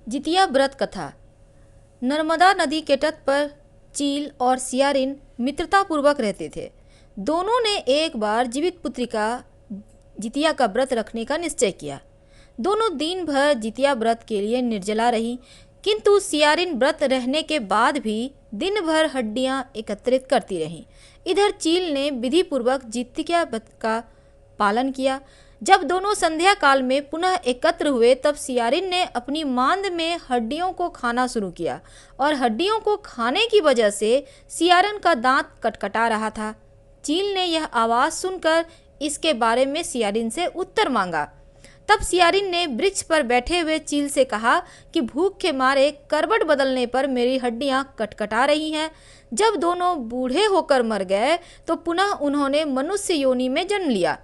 जितिया व्रत कथा। नर्मदा नदी के तट पर चील और सियारिन मित्रतापूर्वक रहते थे। दोनों ने एक बार जीवित पुत्री का जितिया का व्रत रखने का निश्चय किया। दोनों दिन भर जितिया व्रत के लिए निर्जला रही, किंतु सियारिन व्रत रहने के बाद भी दिन भर हड्डियां एकत्रित करती रहीं। इधर चील ने विधि पूर्वक जितिया व्रत का पालन किया। जब दोनों संध्या काल में पुनः एकत्र हुए तब सियारिन ने अपनी मांद में हड्डियों को खाना शुरू किया और हड्डियों को खाने की वजह से सियारिन का दांत कटकटा रहा था। चील ने यह आवाज़ सुनकर इसके बारे में सियारिन से उत्तर मांगा। तब सियारिन ने वृक्ष पर बैठे हुए चील से कहा कि भूख के मारे करवट बदलने पर मेरी हड्डियां कटकटा रही हैं। जब दोनों बूढ़े होकर मर गए तो पुनः उन्होंने मनुष्य योनि में जन्म लिया।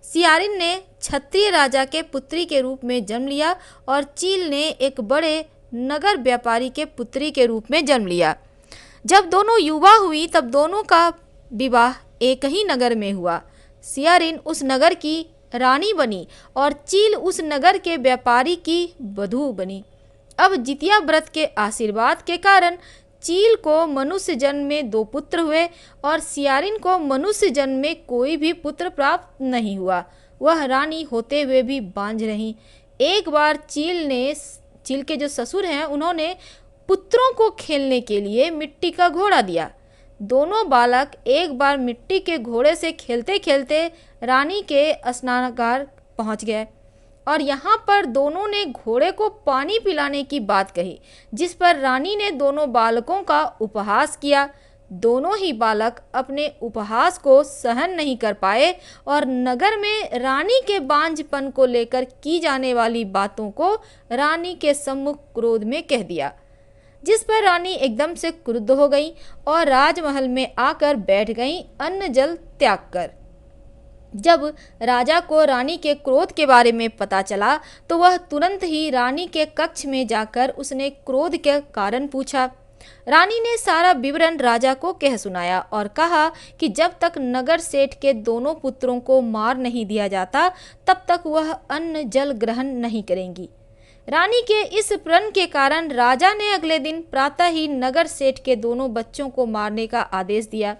सियारिन ने क्षत्रिय राजा के पुत्री के रूप में जन्म लिया और चील ने एक बड़े नगर व्यापारी के पुत्री के रूप में जन्म लिया। जब दोनों युवा हुई तब दोनों का विवाह एक ही नगर में हुआ। सियारिन उस नगर की रानी बनी और चील उस नगर के व्यापारी की वधू बनी। अब जितिया व्रत के आशीर्वाद के कारण चील को मनुष्य जन्म में 2 पुत्र हुए और सियारिन को मनुष्य जन्म में कोई भी पुत्र प्राप्त नहीं हुआ। वह रानी होते हुए भी बांझ रही। एक बार चील के जो ससुर हैं उन्होंने पुत्रों को खेलने के लिए मिट्टी का घोड़ा दिया। दोनों बालक एक बार मिट्टी के घोड़े से खेलते खेलते रानी के स्नानागार पहुंच गए और यहाँ पर दोनों ने घोड़े को पानी पिलाने की बात कही, जिस पर रानी ने दोनों बालकों का उपहास किया। दोनों ही बालक अपने उपहास को सहन नहीं कर पाए और नगर में रानी के बांझपन को लेकर की जाने वाली बातों को रानी के सम्मुख क्रोध में कह दिया, जिस पर रानी एकदम से क्रुद्ध हो गई और राजमहल में आकर बैठ गई अन्न जल त्याग कर। जब राजा को रानी के क्रोध के बारे में पता चला तो वह तुरंत ही रानी के कक्ष में जाकर उसने क्रोध के कारण पूछा। रानी ने सारा विवरण राजा को कह सुनाया और कहा कि जब तक नगर सेठ के दोनों पुत्रों को मार नहीं दिया जाता तब तक वह अन्न जल ग्रहण नहीं करेंगी। रानी के इस प्रण के कारण राजा ने अगले दिन प्रातः ही नगर सेठ के दोनों बच्चों को मारने का आदेश दिया।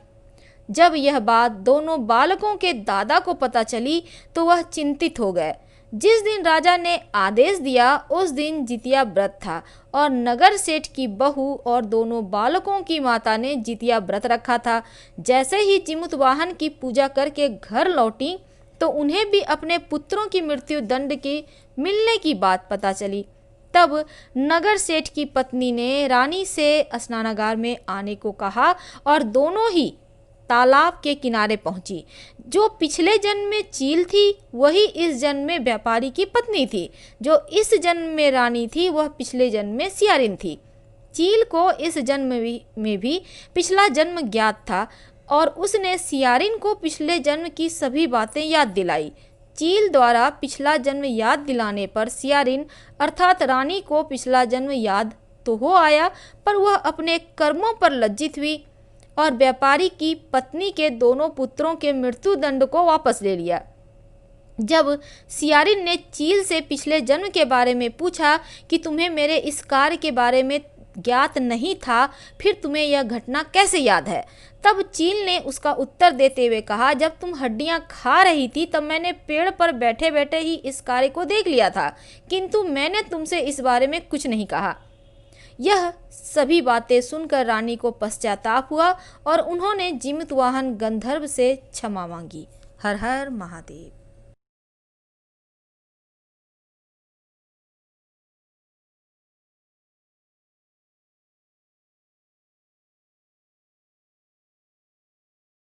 जब यह बात दोनों बालकों के दादा को पता चली तो वह चिंतित हो गए। जिस दिन राजा ने आदेश दिया उस दिन जितिया व्रत था और नगर सेठ की बहू और दोनों बालकों की माता ने जितिया व्रत रखा था। जैसे ही चिमुतवाहन की पूजा करके घर लौटी तो उन्हें भी अपने पुत्रों की मृत्यु दंड की मिलने की बात पता चली। तब नगर सेठ की पत्नी ने रानी से स्नानागार में आने को कहा और दोनों ही तालाब के किनारे पहुंची। जो पिछले जन्म में चील थी वही इस जन्म में व्यापारी की पत्नी थी। जो इस जन्म में रानी थी वह पिछले जन्म में सियारिन थी। चील को इस जन्म में भी पिछला जन्म ज्ञात था और उसने सियारिन को पिछले जन्म की सभी बातें याद दिलाई। चील द्वारा पिछला जन्म याद दिलाने पर सियारिन अर्थात रानी को पिछला जन्म याद तो हो आया, पर वह अपने कर्मों पर लज्जित हुई और व्यापारी की पत्नी के दोनों पुत्रों के मृत्यु दंड को वापस ले लिया। जब सियारिन ने चील से पिछले जन्म के बारे में पूछा कि तुम्हें मेरे इस कार्य के बारे में ज्ञात नहीं था, फिर तुम्हें यह घटना कैसे याद है? तब चील ने उसका उत्तर देते हुए कहा, जब तुम हड्डियां खा रही थी तब मैंने पेड़ पर बैठे बैठे ही इस कार्य को देख लिया था, किंतु मैंने तुमसे इस बारे में कुछ नहीं कहा। यह सभी बातें सुनकर रानी को पश्चाताप हुआ और उन्होंने जीवितवाहन गंधर्व से क्षमा मांगी। हर हर महादेव।